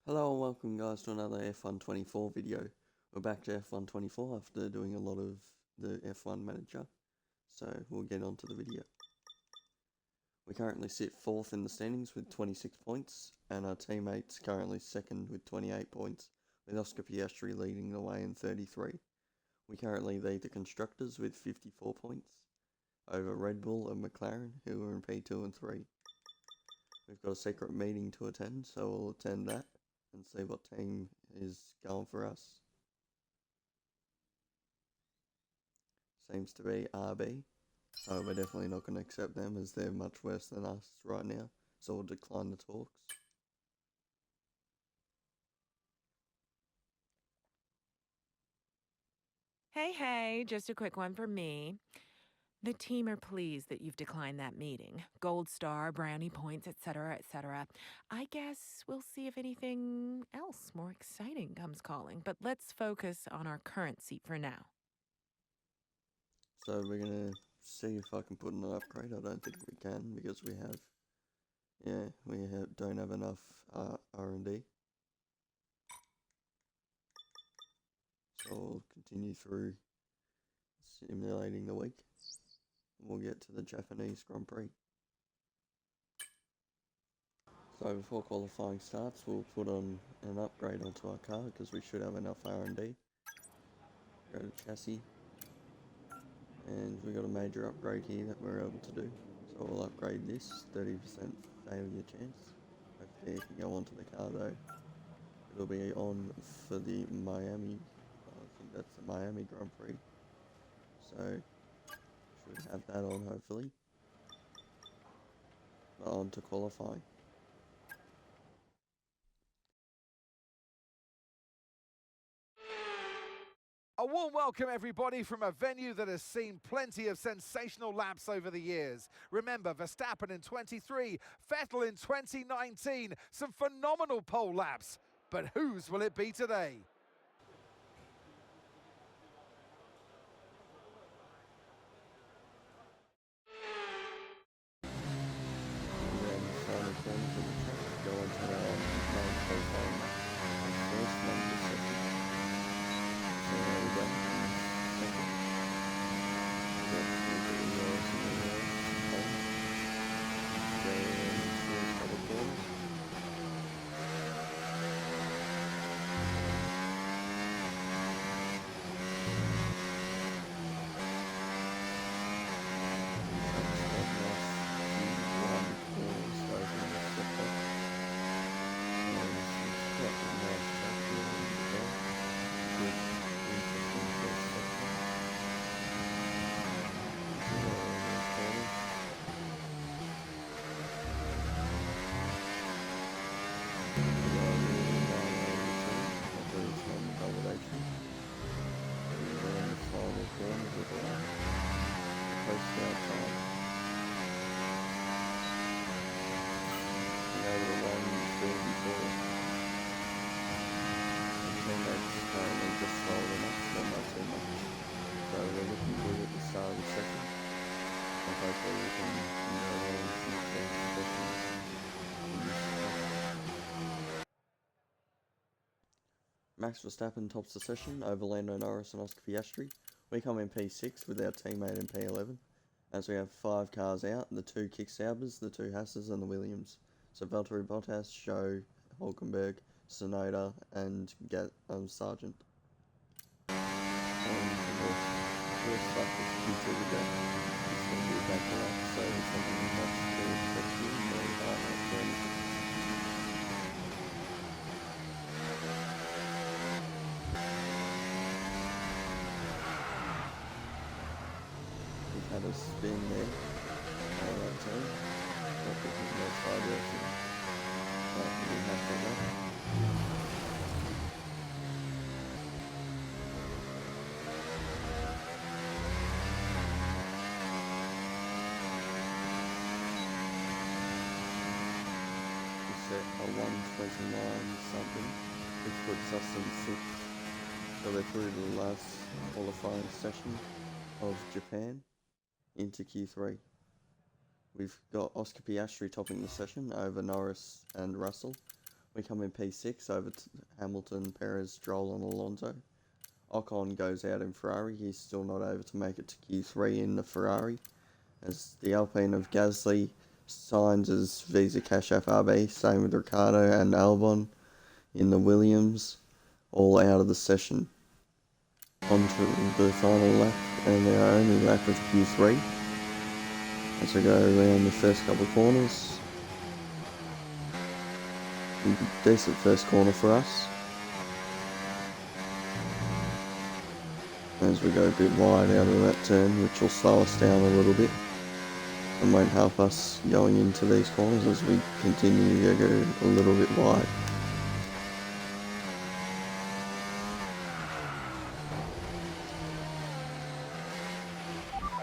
Hello and welcome guys to another F124 video. We're back to F124 after doing a lot of the F1 manager, so we'll get on to the video. We currently sit 4th in the standings with 26 points, and our teammates currently 2nd with 28 points, with Oscar Piastri leading the way in 33. We currently lead the Constructors with 54 points, over Red Bull and McLaren, who are in P2 and 3. We've got a secret meeting to attend, so we'll attend that and see what team is going for us. Seems to be RB, so we're definitely not going to accept them as they're much worse than us right now, so we'll decline the talks. Hey, just a quick one for me. The team are pleased that you've declined that meeting. Gold star, brownie points, etc., etc. I guess we'll see if anything else more exciting comes calling, but let's focus on our current seat for now. So we're going to see if I can put in an upgrade. I don't think we can because don't have enough R&D. So we'll continue through simulating the week. We'll get to the Japanese Grand Prix. So before qualifying starts, we'll put on an upgrade onto our car because we should have enough R&D. Go to chassis. And we got a major upgrade here that we're able to do. So we'll upgrade this, 30% failure chance. Hopefully it can go onto the car though. It'll be on for the Miami, I think that's the Miami Grand Prix. So should have that on hopefully. On to qualifying. A warm welcome, everybody, from a venue that has seen plenty of sensational laps over the years. Remember, Verstappen in 23, Vettel in 2019, some phenomenal pole laps. But whose will it be today? And then final corners of the track go onto our main qualifying first number second. So there we go. Second. Max Verstappen tops the session over Lando Norris and Oscar Piastri. We come in P6 with our teammate in P11, as we have 5 cars out, the 2 Kick Saubers, the 2 Hasses and the Williams. So Valtteri Bottas, Zhou, Hulkenberg, Sonoda and Sargent. First lap of Q2 to go. It's going to be back to lap, so it's something much to expect here, very hard at We've had a spin there on that turn. Not picking no side direction. But we didn't have to go. We set a 129 something, which puts us in 6th. So we're through to the last qualifying session of Japan into Q3. We've got Oscar Piastri topping the session over Norris and Russell. We come in P6 over to Hamilton, Perez, Stroll and Alonso. Ocon goes out in Ferrari. He's still not able to make it to Q3 in the Ferrari. As the Alpine of Gasly signs as Visa Cash FRB, same with Ricciardo and Albon in the Williams, all out of the session. On to the final lap and our only lap of Q3 as we go around the first couple of corners. Decent first corner for us. As we go a bit wide out of that turn, which will slow us down a little bit and won't help us going into these corners as we continue to go a little bit wide.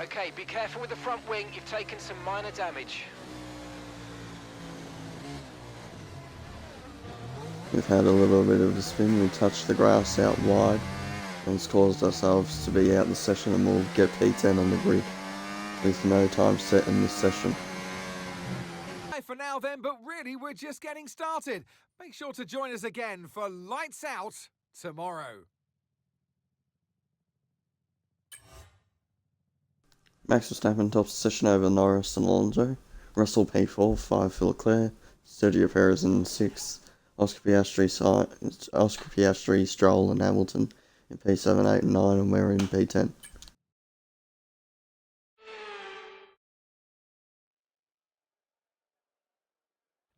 Okay, be careful with the front wing, you've taken some minor damage. We've had a little bit of a spin, we touched the grass out wide and it's caused ourselves to be out the session, and we'll get P10 on the grid with no time set in this session. For now then, but really we're just getting started. Make sure to join us again for Lights Out tomorrow. Max Verstappen tops the session over Norris and Alonso. Russell P4, 5 for Leclerc. Sergio Perez in 6th. Oscar Piastri, Stroll and Hamilton in P7, 8 and 9, and we're in P10.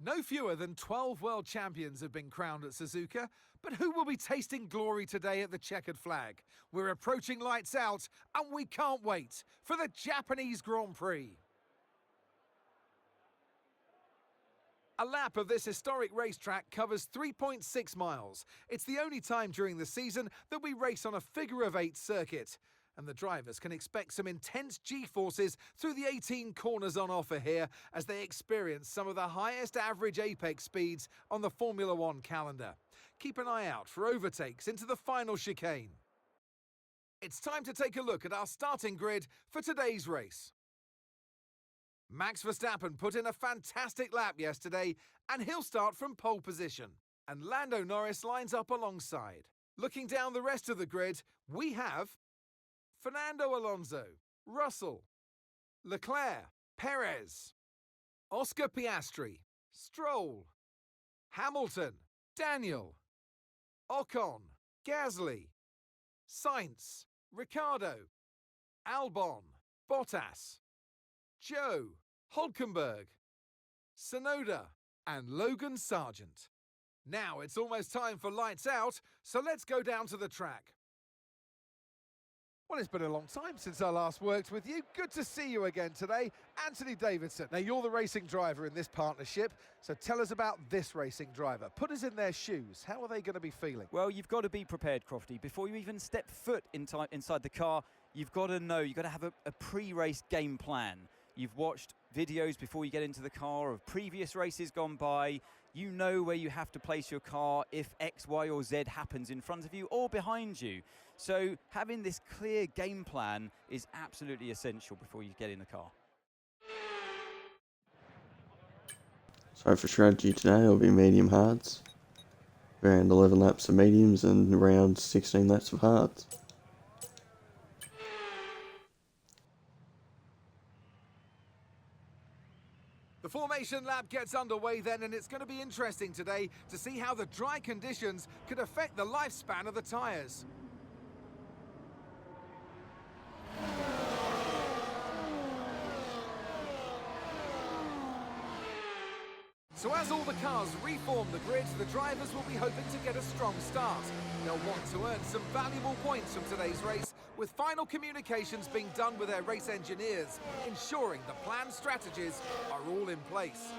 No fewer than 12 world champions have been crowned at Suzuka, but who will be tasting glory today at the checkered flag? We're approaching Lights Out, and we can't wait for the Japanese Grand Prix. A lap of this historic racetrack covers 3.6 miles. It's the only time during the season that we race on a figure-of-8 circuit. And the drivers can expect some intense G-forces through the 18 corners on offer here as they experience some of the highest average apex speeds on the Formula One calendar. Keep an eye out for overtakes into the final chicane. It's time to take a look at our starting grid for today's race. Max Verstappen put in a fantastic lap yesterday, and he'll start from pole position. And Lando Norris lines up alongside. Looking down the rest of the grid, we have Fernando Alonso, Russell, Leclerc, Perez, Oscar Piastri, Stroll, Hamilton, Daniel, Ocon, Gasly, Sainz, Ricciardo, Albon, Bottas, Joe, Hulkenberg, Sonoda, and Logan Sargent. Now it's almost time for Lights Out, so let's go down to the track. Well, it's been a long time since I last worked with you. Good to see you again today. Anthony Davidson. Now, you're the racing driver in this partnership, so tell us about this racing driver. Put us in their shoes. How are they going to be feeling? Well, you've got to be prepared, Crofty. Before you even step foot inside the car, you've got to know, you've got to have a pre-race game plan. You've watched videos before you get into the car of previous races gone by. You know where you have to place your car if X, Y, or Z happens in front of you or behind you. So having this clear game plan is absolutely essential before you get in the car. So for strategy today, it'll be medium hards. Around 11 laps of mediums and around 16 laps of hards. The formation lap gets underway then, and it's going to be interesting today to see how the dry conditions could affect the lifespan of the tyres. So as all the cars reform the grid, the drivers will be hoping to get a strong start. They'll want to earn some valuable points from today's race, with final communications being done with their race engineers, ensuring the planned strategies are all in place.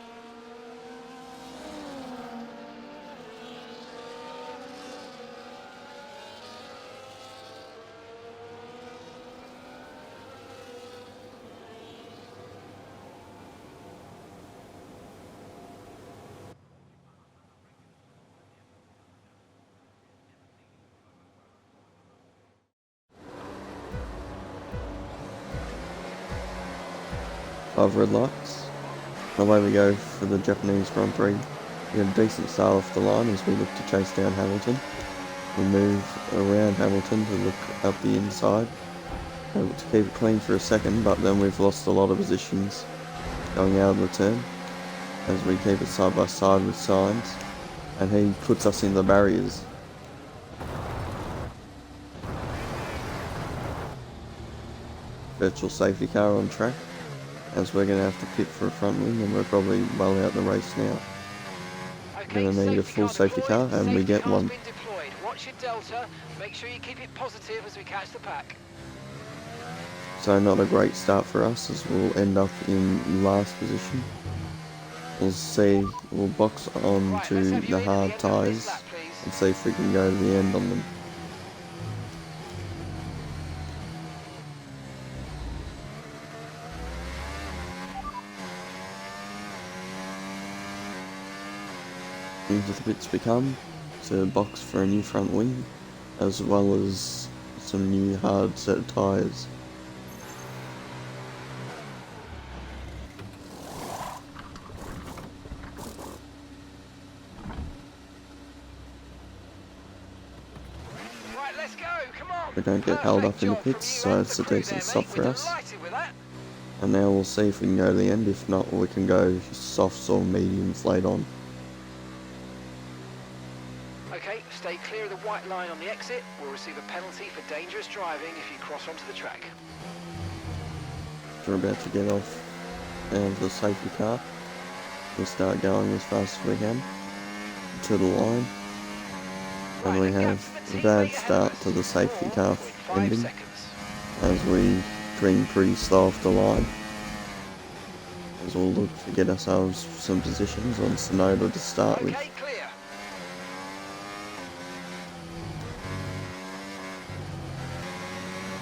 Five red lights. Away we go for the Japanese Grand Prix We had a decent start off the line as we look to chase down Hamilton. We move around Hamilton to look up the inside, able to keep it clean for a second, but then we've lost a lot of positions going out of the turn as we keep it side by side with Signs, and he puts us in the barriers. Virtual safety car on track, as we're going to have to pit for a front wing, and we're probably well out the race now. Okay, Going to need a full safety car, and we get one. Been deployed. Watch your delta. Make sure you keep it positive as we catch the pack. So not a great start for us, as we'll end up in last position. We'll box on Right, to let's have you the in at hard end of this tyres lap, please. and see if we can go to the end on them. Into the pits we come to box for a new front wing, as well as some new hard set of tyres. Right, let's go. Come on. We don't get held up in the Perfect job pits, from you so and it's the a crew decent there, stop mate. for We're us. delighted with that. And now we'll see if we can go to the end. If not, we can go softs or mediums later on. Okay, stay clear of the white line on the exit. We'll receive a penalty for dangerous driving if you cross onto the track. We're about to get off of the safety car. We'll start going as fast as we can to the line. And we have a bad start to the safety car 5 ending seconds. as we bring pretty slow off the line. As we'll look to get ourselves some positions on Sonoda to start with. Okay, clear.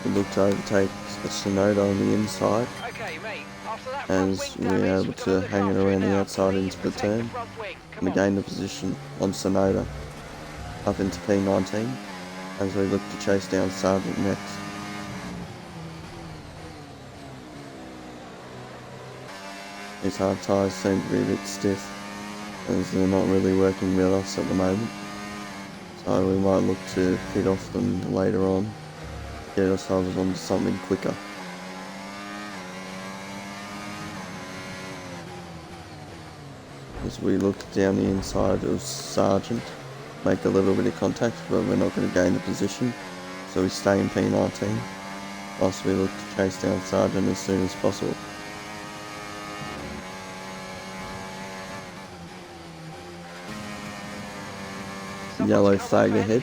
We look to overtake Sonoda on the inside Okay, mate. After that front as wing we're damage, able we've got to look hang it after around the now. outside Please into the protect turn. front wing. And Come we on. gain the position on Sonoda up into P19 as we look to chase down Sargent next. These hard tyres seem to be a bit stiff as they're not really working with us at the moment, so we might look to pit off them later on, get ourselves onto something quicker. As we look down the inside of Sargent, make a little bit of contact, but we're not going to gain the position, so we stay in P19 whilst we look to chase down Sargent as soon as possible. Yellow flag ahead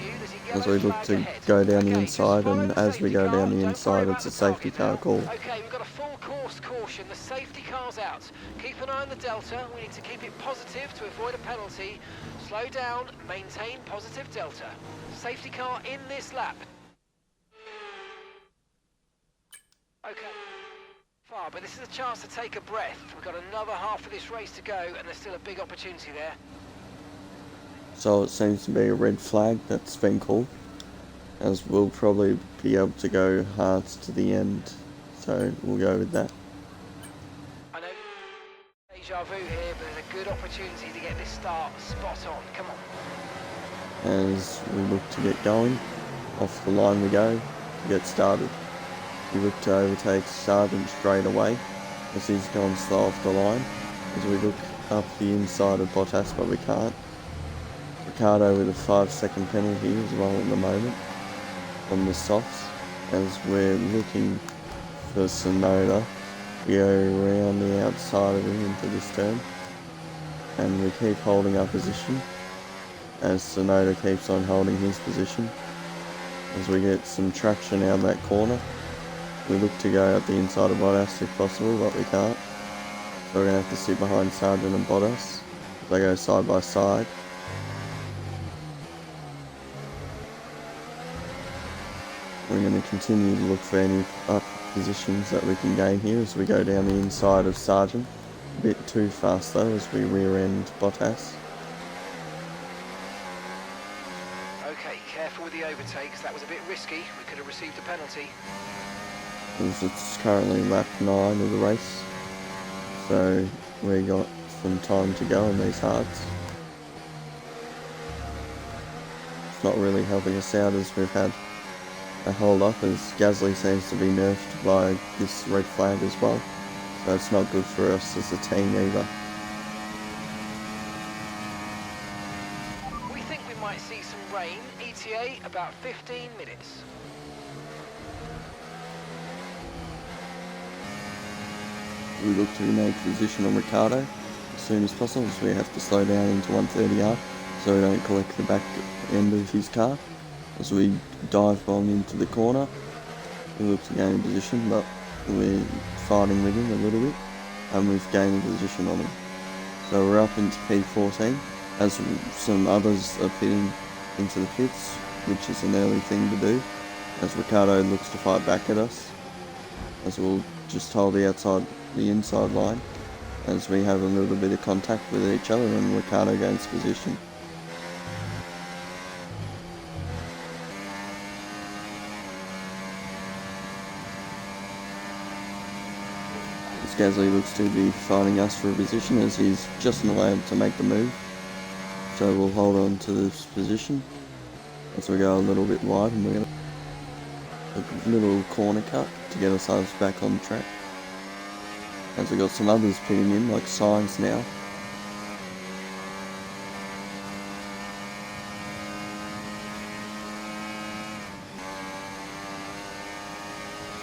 as we look to go down the inside, and as we go down the inside it's a safety car call. Okay, we've got a full course caution. The safety car's out. Keep an eye on the delta. We need to keep it positive to avoid a penalty. Slow down, maintain positive delta. Safety car in this lap. Okay. Far, but this is a chance to take a breath. We've got another half of this race to go, and there's still a big opportunity there. So it seems to be a red flag that's been called, as we'll probably be able to go hards to the end, so we'll go with that. I know deja vu here, but there's a good opportunity to get this start spot on. Come on. As we look to get going, off the line we go to get started. We look to overtake Sargent straight away as he's gone slow off the line, as we look up the inside of Bottas, but we can't. Ricardo with a 5-second penalty as well at the moment on the softs, as we're looking for Sonoda. We go around the outside of him into this turn, and we keep holding our position as Sonoda keeps on holding his position. As we get some traction out that corner, we look to go out the inside of Bottas if possible, but we can't. So we're going to have to sit behind Sargent and Bottas as they go side by side. We're going to continue to look for any up positions that we can gain here as we go down the inside of Sargent. A bit too fast though as we rear end Bottas. Okay, careful with the overtakes. That was a bit risky. We could have received a penalty. As it's currently lap 9 of the race, so we got some time to go on these hards. not really helping us out as we've had a hold up, as Gasly seems to be nerfed by this red flag as well. So it's not good for us as a team either. We think we might see some rain. ETA about 15 minutes. We look to make position on Ricciardo as soon as possible, so we have to slow down into 130R so we don't collect the back end of his car. As we dive bomb into the corner, we look to gain position, but we're fighting with him a little bit, and we've gained position on him. So we're up into P14, as some others are pitting into the pits, which is an early thing to do, as Ricciardo looks to fight back at us, as we'll just hold the inside line, as we have a little bit of contact with each other and Ricciardo gains position. Gasly looks to be fighting us for a position as he's just not able to make the move. So we'll hold on to this position as we go a little bit wide, and we're going to a little corner cut to get ourselves back on track. As we got some others pitting in, like Sainz now.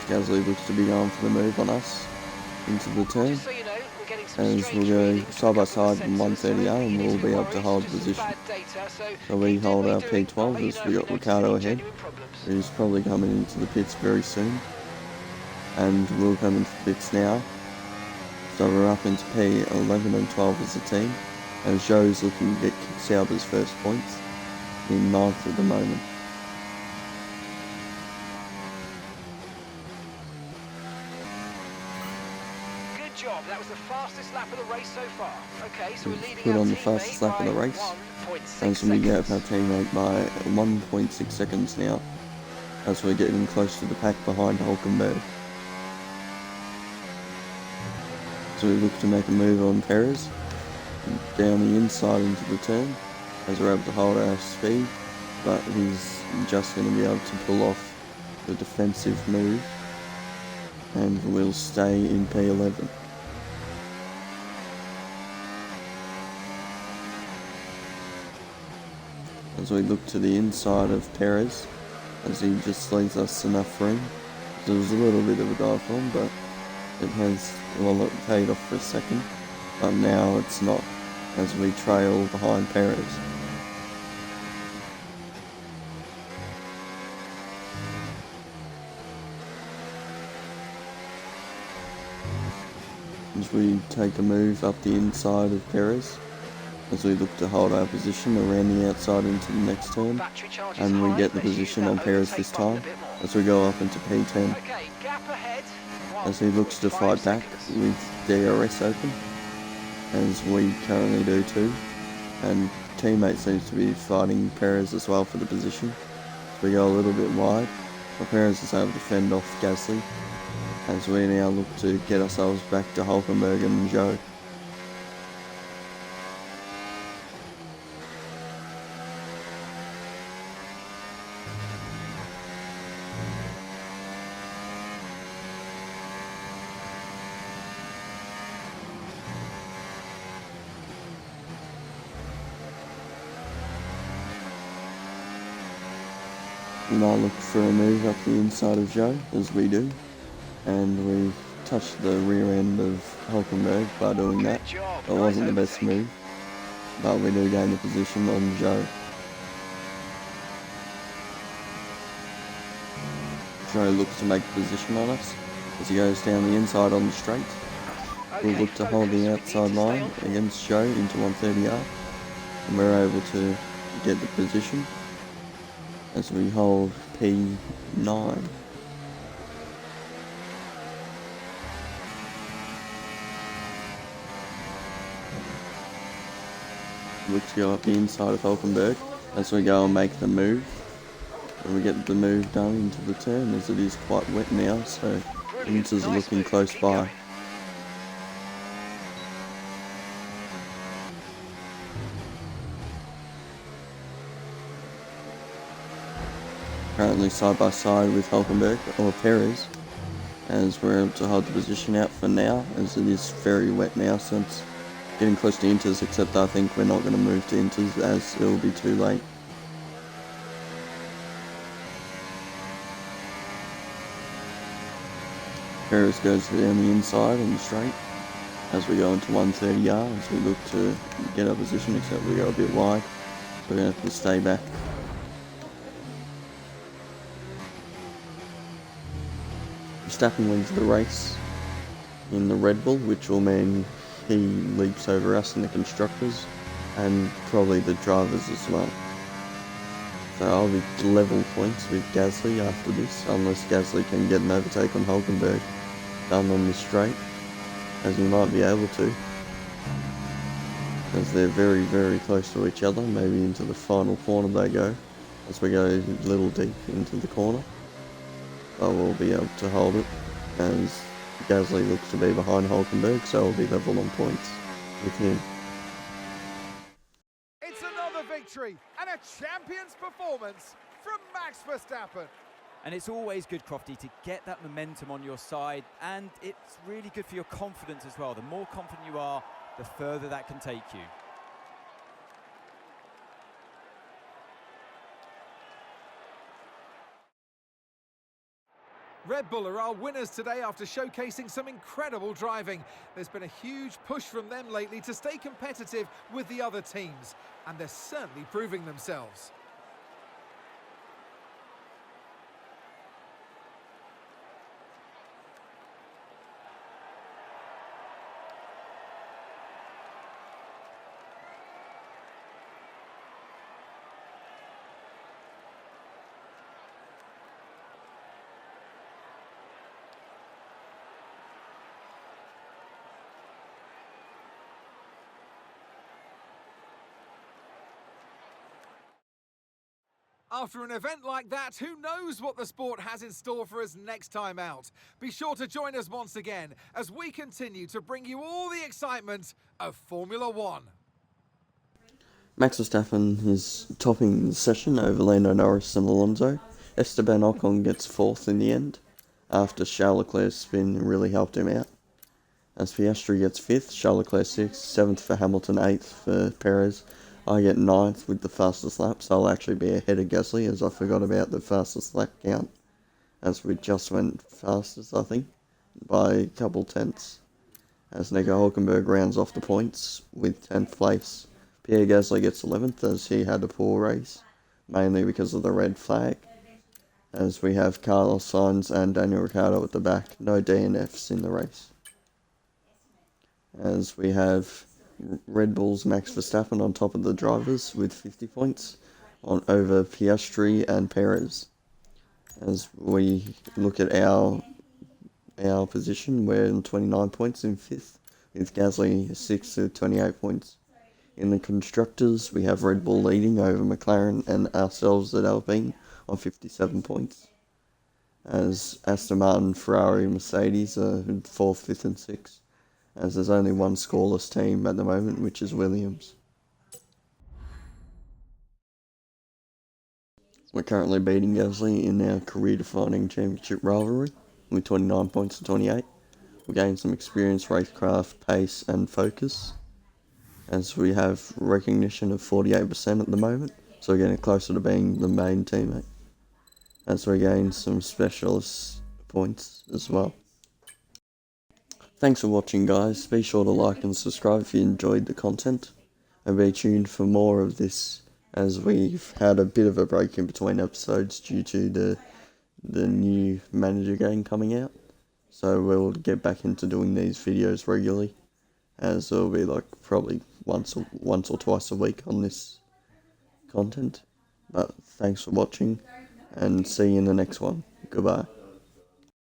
Gasly looks to be going for the move on us into the turn, Just so you know, we're getting some as strange we'll go readings side by from side the in sensors, so 130R, if and you we'll need be to able to worry, hold it's just position. bad data, So we keep doing hold what our you're doing. I'll P12 let you as know we if got you notice Ricciardo any ahead. genuine problems. He's probably coming into the pits very soon, and we'll come into the pits now. So we're up into P11 and 12 as a team, and Joe's looking to get kicks out his first points in 9th at the moment. Good job. That was the fastest lap of the race so far. Okay, so we're leading Put our on the teammate fastest lap of the by race, 1.6 and we get our seconds. teammate by 1.6 seconds now, as we're getting close to the pack behind Hulkenberg. So we look to make a move on Perez, down the inside into the turn, as we're able to hold our speed, but he's just going to be able to pull off the defensive move, and we'll stay in P11. As we look to the inside of Perez, as he just leaves us enough room. There was a little bit of a dive bomb, but it has, well, it paid off for a second, but now it's not, as we trail behind Perez. As we take a move up the inside of Perez, as we look to hold our position around the outside into the next turn, Battery charge is and we high. get the Let's use position that on Perez overtake this button a time, bit more. as we go up into P10, Okay, gap ahead. as he looks to 1.5 fight back seconds. with DRS open, as we currently do too, and teammate seems to be fighting Perez as well for the position. We go a little bit wide, but Perez is able to fend off Gasly, as we now look to get ourselves back to Hulkenberg and Joe. We now look for a move up the inside of Joe, as we do, and we touch the rear end of Hulkenberg by doing that. Good job. It wasn't the Nice best overtake. move, but we do gain the position on Joe. Joe looks to make a position on us as he goes down the inside on the straight. We'll Okay, look to hold focus. We the need outside to stay line on point. against Joe into 130R, and we're able to get the position as we hold P9. Look to go up the inside of Hulkenberg as we go and make the move. And we get the move done into the turn, as it is quite wet now, so Brilliant. Inters are Nice looking move. close Keep by. going. currently side by side with Hulkenberg or Perez, as we're able to hold the position out for now, as it is very wet now, so it's getting close to Inters, except I think we're not going to move to Inters as it will be too late. Perez goes down the inside on the straight as we go into 130R as we look to get our position, except we go a bit wide, so we're going to have to stay back. Verstappen wins the race in the Red Bull, which will mean he leaps over us in the constructors and probably the drivers as well. So I'll be level points with Gasly after this, unless Gasly can get an overtake on Hulkenberg done on the straight, as he might be able to, as they're very, very close to each other. Maybe into the final corner they go, as we go a little deep into the corner. But we'll be able to hold it, as Gasly looks to be behind Hulkenberg, so we'll be level on points with him. It's another victory and a champion's performance from Max Verstappen. And it's always good, Crofty, to get that momentum on your side, and it's really good for your confidence as well. The more confident you are, the further that can take you. Red Bull are our winners today after showcasing some incredible driving. There's been a huge push from them lately to stay competitive with the other teams, and they're certainly proving themselves. After an event like that, who knows what the sport has in store for us next time out? Be sure to join us once again as we continue to bring you all the excitement of Formula One. Max Verstappen is topping the session over Lando Norris and Alonso. Esteban Ocon gets 4th in the end, after Charles Leclerc's spin really helped him out. As Piastri gets 5th, Charles Leclerc 6th, 7th for Hamilton, 8th for Perez. I get 9th with the fastest lap, so I'll actually be ahead of Gasly, as I forgot about the fastest lap count, as we just went fastest, I think, by a couple tenths. As Nico Hulkenberg rounds off the points with 10th place. Pierre Gasly gets 11th, as he had a poor race, mainly because of the red flag. As we have Carlos Sainz and Daniel Ricciardo at the back, no DNFs in the race. As we have Red Bull's Max Verstappen on top of the drivers with 50 points over Piastri and Perez. As we look at our position, we're on 29 points in 5th, with Gasly 6th with 28 points. In the constructors, we have Red Bull leading over McLaren and ourselves at Alpine on 57 points. As Aston Martin, Ferrari, Mercedes are 4th, 5th and 6th. As there's only one scoreless team at the moment, which is Williams. We're currently beating Gasly in our career-defining championship rivalry with 29 points to 28. We gained some experience, racecraft, pace and focus, as we have recognition of 48% at the moment, so we're getting closer to being the main teammate, as we gain some specialist points as well. Thanks for watching, guys. Be sure to like and subscribe if you enjoyed the content, and be tuned for more of this, as we've had a bit of a break in between episodes due to the new manager game coming out. So we'll get back into doing these videos regularly, as it'll be like probably once or twice a week on this content. But thanks for watching, and see you in the next one. Goodbye.